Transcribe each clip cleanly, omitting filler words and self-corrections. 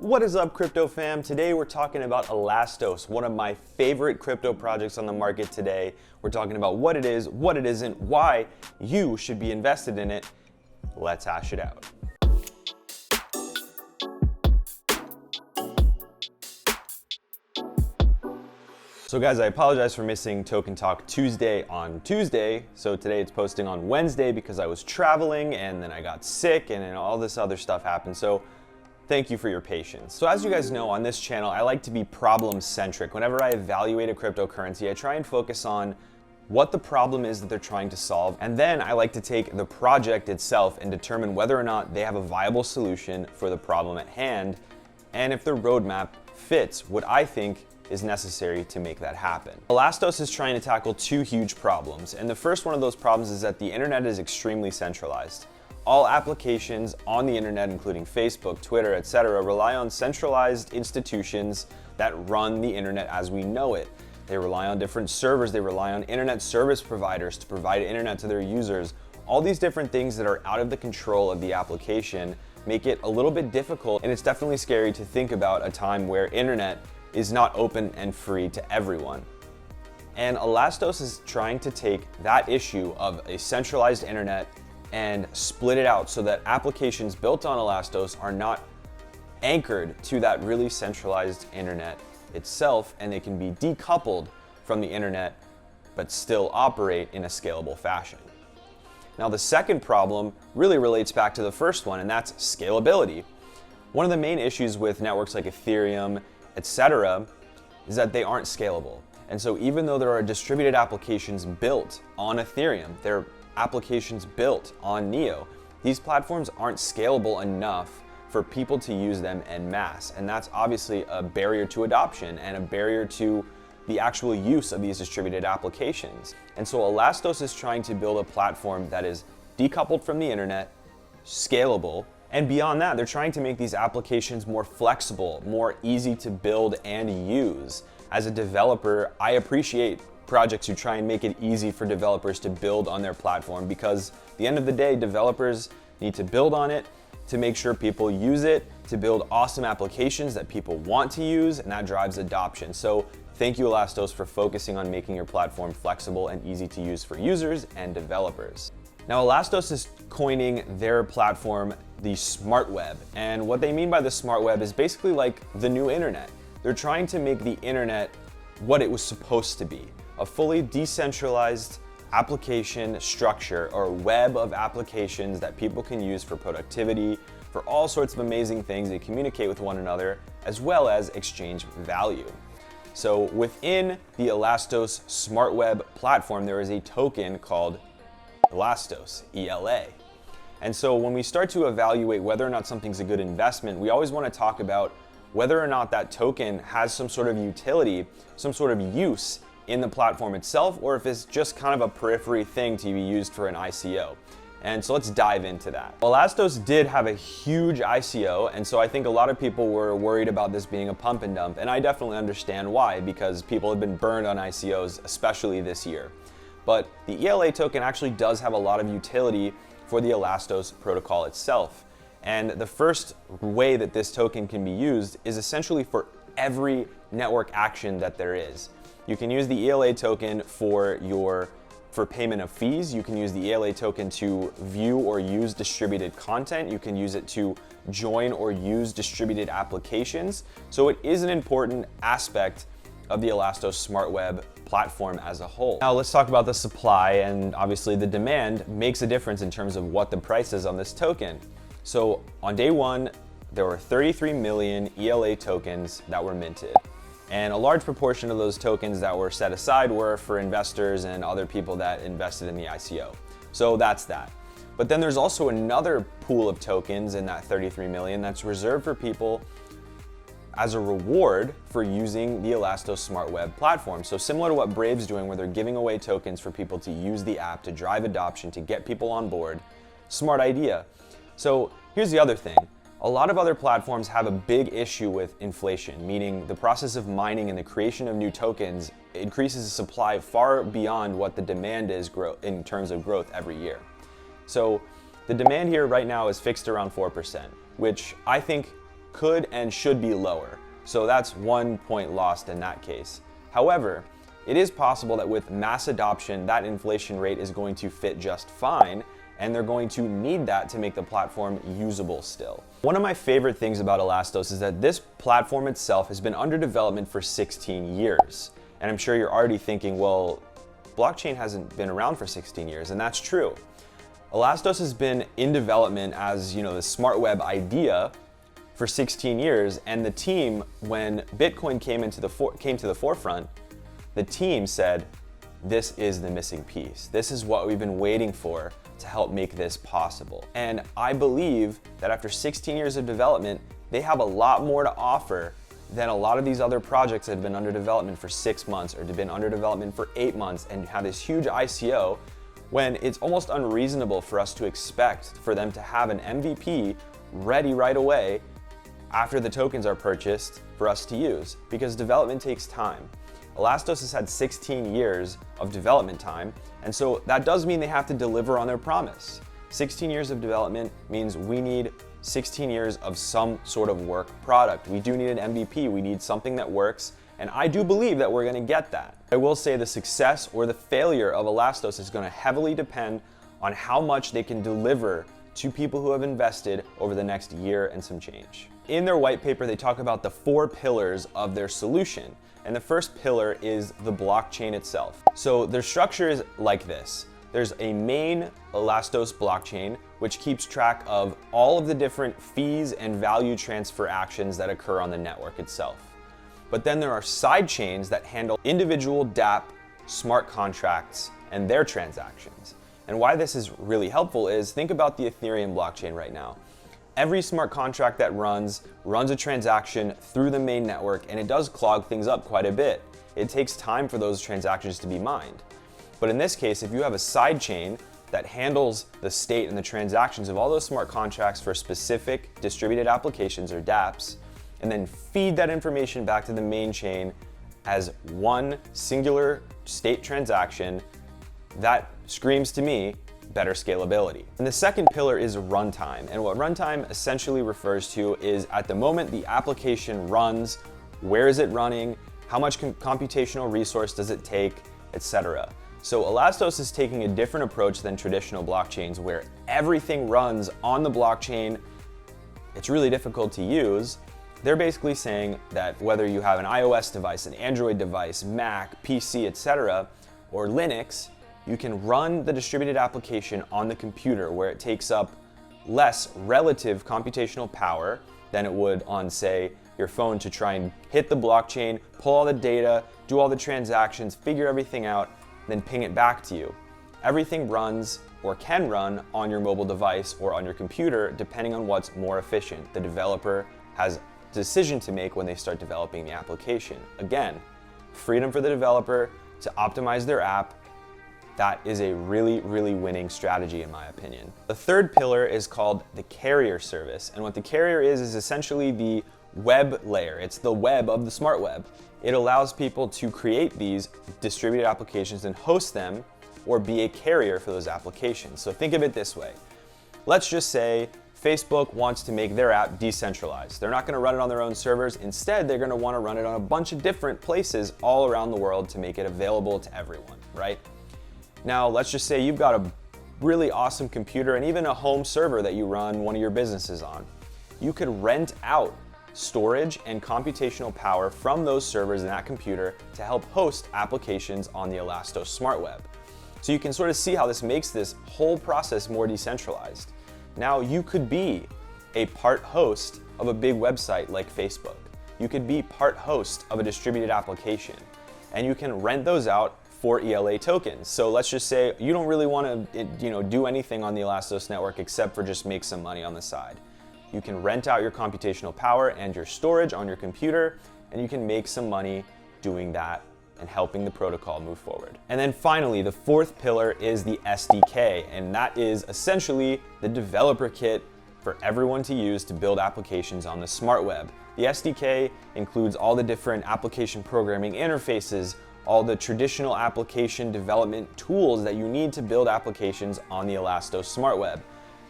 What is up, crypto fam? Today we're talking about Elastos, one of my favorite crypto projects on the market today. We're talking about what it is, what it isn't, why you should be invested in it. Let's hash it out. So guys, I apologize for missing Token Talk Tuesday on Tuesday. So today it's posting on Wednesday because I was traveling and then I got sick and then all this other stuff happened. So thank you for your patience. So as you guys know, on this channel, I like to be problem-centric. Whenever I evaluate a cryptocurrency, I try and focus on what the problem is that they're trying to solve. And then I like to take the project itself and determine whether or not they have a viable solution for the problem at hand, and if their roadmap fits what I think is necessary to make that happen. Elastos is trying to tackle two huge problems, and the first one of those problems is that the internet is extremely centralized. All applications on the internet, including Facebook, Twitter, etc., rely on centralized institutions that run the internet as we know it. They rely on different servers, they rely on internet service providers to provide internet to their users. All these different things that are out of the control of the application make it a little bit difficult, and it's definitely scary to think about a time where internet is not open and free to everyone. And Elastos is trying to take that issue of a centralized internet and split it out so that applications built on Elastos are not anchored to that really centralized internet itself, and they can be decoupled from the internet but still operate in a scalable fashion. Now, the second problem really relates back to the first one, and that's scalability. One of the main issues with networks like Ethereum, etc., is that they aren't scalable. And so even though there are distributed applications built on Ethereum, there are applications built on Neo, these platforms aren't scalable enough for people to use them en masse. And that's obviously a barrier to adoption and a barrier to the actual use of these distributed applications. And so Elastos is trying to build a platform that is decoupled from the internet, scalable, and beyond that, they're trying to make these applications more flexible, more easy to build and use. As a developer, I appreciate projects who try and make it easy for developers to build on their platform, because at the end of the day, developers need to build on it to make sure people use it, to build awesome applications that people want to use, and that drives adoption. So thank you, Elastos, for focusing on making your platform flexible and easy to use for users and developers. Now, Elastos is coining their platform the SMARTWEB, and what they mean by the SMARTWEB is basically like the new internet. They're trying to make the internet what it was supposed to be, a fully decentralized application structure or web of applications that people can use for productivity, for all sorts of amazing things. They communicate with one another as well as exchange value. So within the Elastos SMARTWEB platform, there is a token called Elastos, ELA. And so when we start to evaluate whether or not something's a good investment, we always want to talk about whether or not that token has some sort of utility, some sort of use in the platform itself, or if it's just kind of a periphery thing to be used for an ICO. And so let's dive into that. Elastos did have a huge ICO, and so I think a lot of people were worried about this being a pump and dump, and I definitely understand why, because people have been burned on ICOs, especially this year. But the ELA token actually does have a lot of utility for the Elastos protocol itself. And the first way that this token can be used is essentially for every network action that there is. You can use the ELA token for payment of fees. You can use the ELA token to view or use distributed content. You can use it to join or use distributed applications. So it is an important aspect of the Elastos SmartWeb platform as a whole. Now let's talk about the supply, and obviously the demand makes a difference in terms of what the price is on this token. So on day one, there were 33 million ELA tokens that were minted. And a large proportion of those tokens that were set aside were for investors and other people that invested in the ICO. So that's that. But then there's also another pool of tokens in that 33 million that's reserved for people as a reward for using the Elastos SmartWeb platform. So similar to what Brave's doing, where they're giving away tokens for people to use the app to drive adoption, to get people on board. Smart idea. So here's the other thing. A lot of other platforms have a big issue with inflation, meaning the process of mining and the creation of new tokens increases the supply far beyond what the demand is in terms of growth every year. So the demand here right now is fixed around 4%, which I think could and should be lower. So that's 1 point lost in that case. However, it is possible that with mass adoption, that inflation rate is going to fit just fine, and they're going to need that to make the platform usable still. One of my favorite things about Elastos is that this platform itself has been under development for 16 years. And I'm sure you're already thinking, well, blockchain hasn't been around for 16 years, and that's true. Elastos has been in development as, the SmartWeb idea for 16 years, and the team, when Bitcoin came to the forefront, the team said, this is the missing piece. This is what we've been waiting for to help make this possible. And I believe that after 16 years of development, they have a lot more to offer than a lot of these other projects that have been under development for 6 months or have been under development for 8 months and have this huge ICO, when it's almost unreasonable for us to expect for them to have an MVP ready right away after the tokens are purchased for us to use, because development takes time. Elastos has had 16 years of development time, and so that does mean they have to deliver on their promise. 16 years of development means we need 16 years of some sort of work product. We do need an MVP, we need something that works, and I do believe that we're gonna get that. I will say the success or the failure of Elastos is gonna heavily depend on how much they can deliver to people who have invested over the next year and some change. In their white paper, they talk about the 4 pillars of their solution. And the first pillar is the blockchain itself. So their structure is like this. There's a main Elastos blockchain, which keeps track of all of the different fees and value transfer actions that occur on the network itself. But then there are side chains that handle individual dApp smart contracts and their transactions. And why this is really helpful is, think about the Ethereum blockchain right now. Every smart contract that runs a transaction through the main network, and it does clog things up quite a bit. It takes time for those transactions to be mined. But in this case, if you have a side chain that handles the state and the transactions of all those smart contracts for specific distributed applications or dApps, and then feed that information back to the main chain as one singular state transaction, that screams to me better scalability. And the second pillar is runtime. And what runtime essentially refers to is, at the moment the application runs, where is it running, how much computational resource does it take, etc. So Elastos is taking a different approach than traditional blockchains, where everything runs on the blockchain. It's really difficult to use. They're basically saying that whether you have an iOS device, an Android device, Mac, PC, etc., or Linux, you can run the distributed application on the computer, where it takes up less relative computational power than it would on, say, your phone to try and hit the blockchain, pull all the data, do all the transactions, figure everything out, then ping it back to you. Everything runs or can run on your mobile device or on your computer, depending on what's more efficient. The developer has a decision to make when they start developing the application. Again, freedom for the developer to optimize their app. That is a really, really winning strategy in my opinion. The third pillar is called the carrier service. And what the carrier is essentially the web layer. It's the web of the smart web. It allows people to create these distributed applications and host them, or be a carrier for those applications. So think of it this way. Let's just say Facebook wants to make their app decentralized. They're not gonna run it on their own servers. Instead, they're gonna wanna run it on a bunch of different places all around the world to make it available to everyone, right? Now, let's just say you've got a really awesome computer and even a home server that you run one of your businesses on. You could rent out storage and computational power from those servers in that computer to help host applications on the Elastos SmartWeb. So you can sort of see how this makes this whole process more decentralized. Now, you could be a part host of a big website like Facebook. You could be part host of a distributed application, and you can rent those out for ELA tokens. So let's just say you don't really want to do anything on the Elastos network except for just make some money on the side. You can rent out your computational power and your storage on your computer, and you can make some money doing that and helping the protocol move forward. And then finally, the fourth pillar is the SDK, and that is essentially the developer kit for everyone to use to build applications on the smart web. The SDK includes all the different application programming interfaces, all the traditional application development tools that you need to build applications on the Elastos SmartWeb.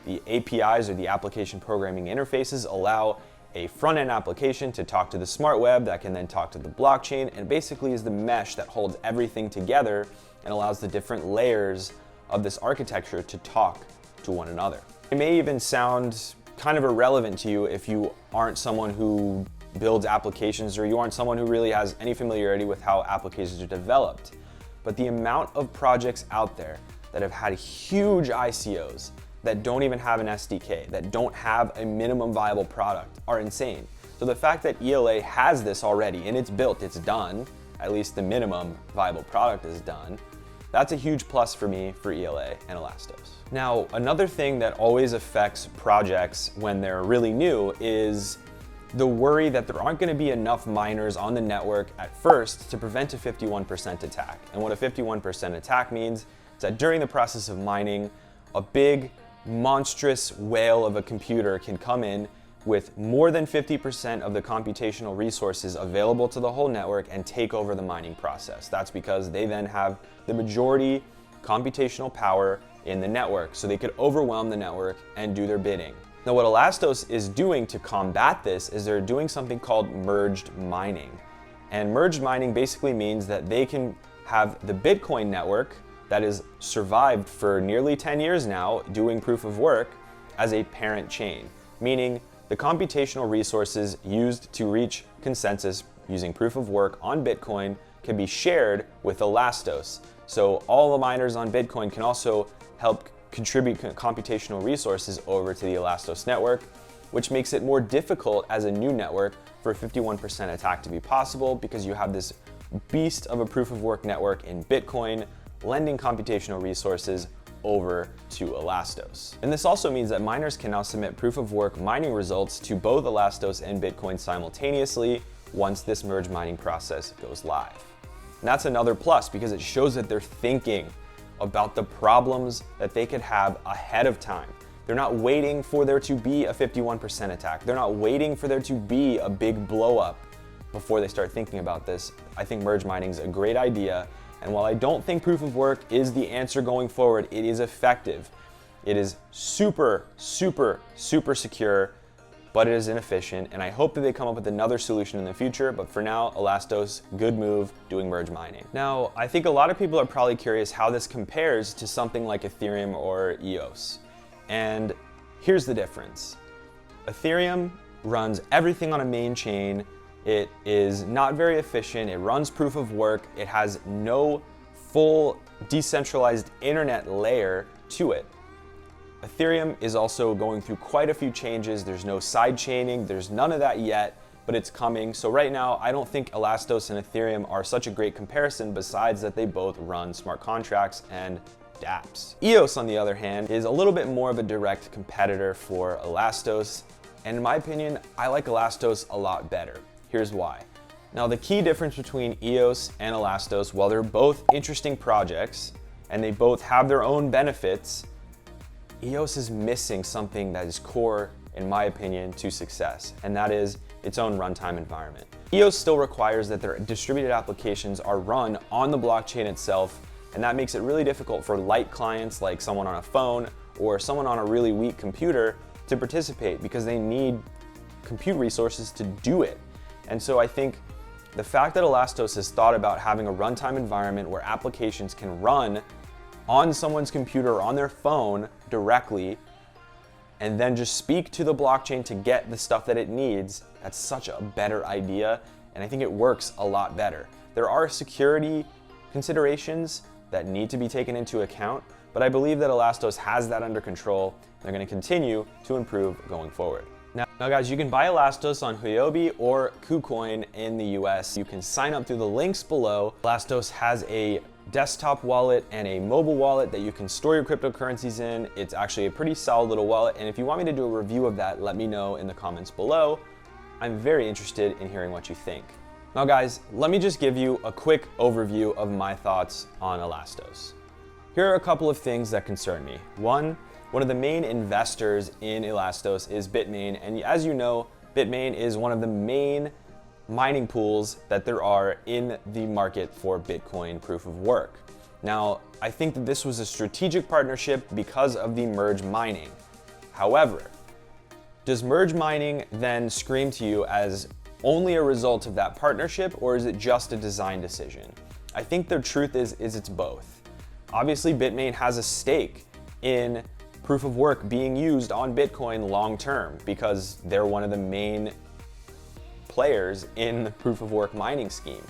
The APIs, or the application programming interfaces, allow a front-end application to talk to the smart web that can then talk to the blockchain, and basically is the mesh that holds everything together and allows the different layers of this architecture to talk to one another. It may even sound kind of irrelevant to you if you aren't someone who builds applications, or you aren't someone who really has any familiarity with how applications are developed. But the amount of projects out there that have had huge ICOs that don't even have an SDK, that don't have a minimum viable product, are insane. So the fact that ELA has this already and it's built, it's done, at least the minimum viable product is done, that's a huge plus for me for ELA and Elastos. Now, another thing that always affects projects when they're really new is the worry that there aren't going to be enough miners on the network at first to prevent a 51% attack. And what a 51% attack means is that during the process of mining, a big monstrous whale of a computer can come in with more than 50% of the computational resources available to the whole network and take over the mining process. That's because they then have the majority computational power in the network, so they could overwhelm the network and do their bidding. Now, what Elastos is doing to combat this is they're doing something called merged mining. And merged mining basically means that they can have the Bitcoin network that has survived for nearly 10 years now doing proof of work as a parent chain, meaning the computational resources used to reach consensus using proof of work on Bitcoin can be shared with Elastos. So all the miners on Bitcoin can also help contribute computational resources over to the Elastos network, which makes it more difficult as a new network for a 51% attack to be possible, because you have this beast of a proof of work network in Bitcoin lending computational resources over to Elastos. And this also means that miners can now submit proof of work mining results to both Elastos and Bitcoin simultaneously once this merge mining process goes live. And that's another plus, because it shows that they're thinking about the problems that they could have ahead of time. They're not waiting for there to be a 51% attack. They're not waiting for there to be a big blow up before they start thinking about this. I think merge mining is a great idea. And while I don't think proof of work is the answer going forward, it is effective. It is super, super, super secure, but it is inefficient. And I hope that they come up with another solution in the future. But for now, Elastos, good move doing merge mining. Now, I think a lot of people are probably curious how this compares to something like Ethereum or EOS. And here's the difference. Ethereum runs everything on a main chain. It is not very efficient. It runs proof of work. It has no full decentralized internet layer to it. Ethereum is also going through quite a few changes. There's no side chaining. There's none of that yet, but it's coming. So right now, I don't think Elastos and Ethereum are such a great comparison, besides that they both run smart contracts and dApps. EOS, on the other hand, is a little bit more of a direct competitor for Elastos. And in my opinion, I like Elastos a lot better. Here's why. Now, the key difference between EOS and Elastos, while they're both interesting projects and they both have their own benefits, EOS is missing something that is core, in my opinion, to success, and that is its own runtime environment. EOS still requires that their distributed applications are run on the blockchain itself, and that makes it really difficult for light clients like someone on a phone or someone on a really weak computer to participate, because they need compute resources to do it. And so I think the fact that Elastos has thought about having a runtime environment where applications can run on someone's computer or on their phone directly, and then just speak to the blockchain to get the stuff that it needs, that's such a better idea, and I think it works a lot better. There are security considerations that need to be taken into account, but I believe that Elastos has that under control. They're going to continue to improve going forward. Now guys, you can buy Elastos on Huobi or KuCoin in the US. You can sign up through the links below. Elastos has a desktop wallet and a mobile wallet that you can store your cryptocurrencies in. It's actually a pretty solid little wallet, and if you want me to do a review of that, let me know in the comments below. I'm very interested in hearing what you think. Now guys, let me just give you a quick overview of my thoughts on Elastos. Here are a couple of things that concern me. One of the main investors in Elastos is Bitmain, and as you know, Bitmain is one of the main mining pools that there are in the market for Bitcoin proof of work. Now, I think that this was a strategic partnership because of the merge mining. However, Does merge mining then scream to you as only a result of that partnership, or is it just a design decision? I think the truth is it's both. Obviously, Bitmain has a stake in proof of work being used on Bitcoin long term because they're one of the main players in the proof of work mining scheme.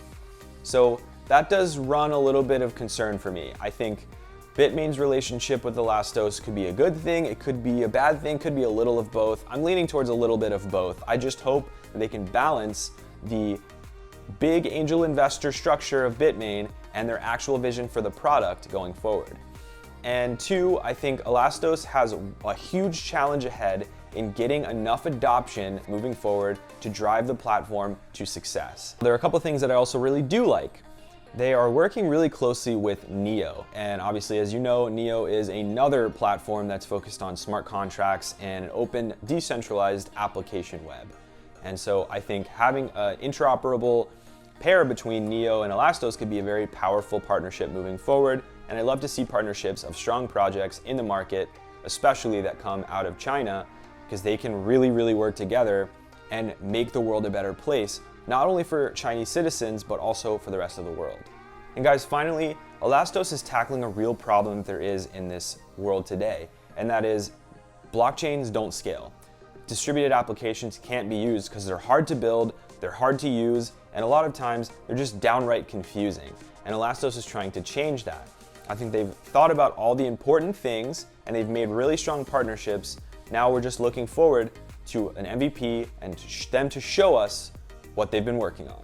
So that does run a little bit of concern for me. I think Bitmain's relationship with Elastos could be a good thing, it could be a bad thing, could be a little of both. I'm leaning towards a little bit of both. I just hope that they can balance the big angel investor structure of Bitmain and their actual vision for the product going forward. And two, I think Elastos has a huge challenge ahead in getting enough adoption moving forward to drive the platform to success. There are a couple of things that I also really do like. They are working really closely with Neo, and obviously, as you know, Neo is another platform that's focused on smart contracts and an open, decentralized application web. And so I think having an interoperable pair between Neo and Elastos could be a very powerful partnership moving forward, and I love to see partnerships of strong projects in the market, especially that come out of China, because they can really work together and make the world a better place, not only for Chinese citizens, but also for the rest of the world. And guys, finally, Elastos is tackling a real problem that there is in this world today, and that is blockchains don't scale. Distributed applications can't be used because they're hard to build, they're hard to use, and a lot of times they're just downright confusing. And Elastos is trying to change that. I think they've thought about all the important things and they've made really strong partnerships. Now we're just looking forward to an MVP and them to show us what they've been working on.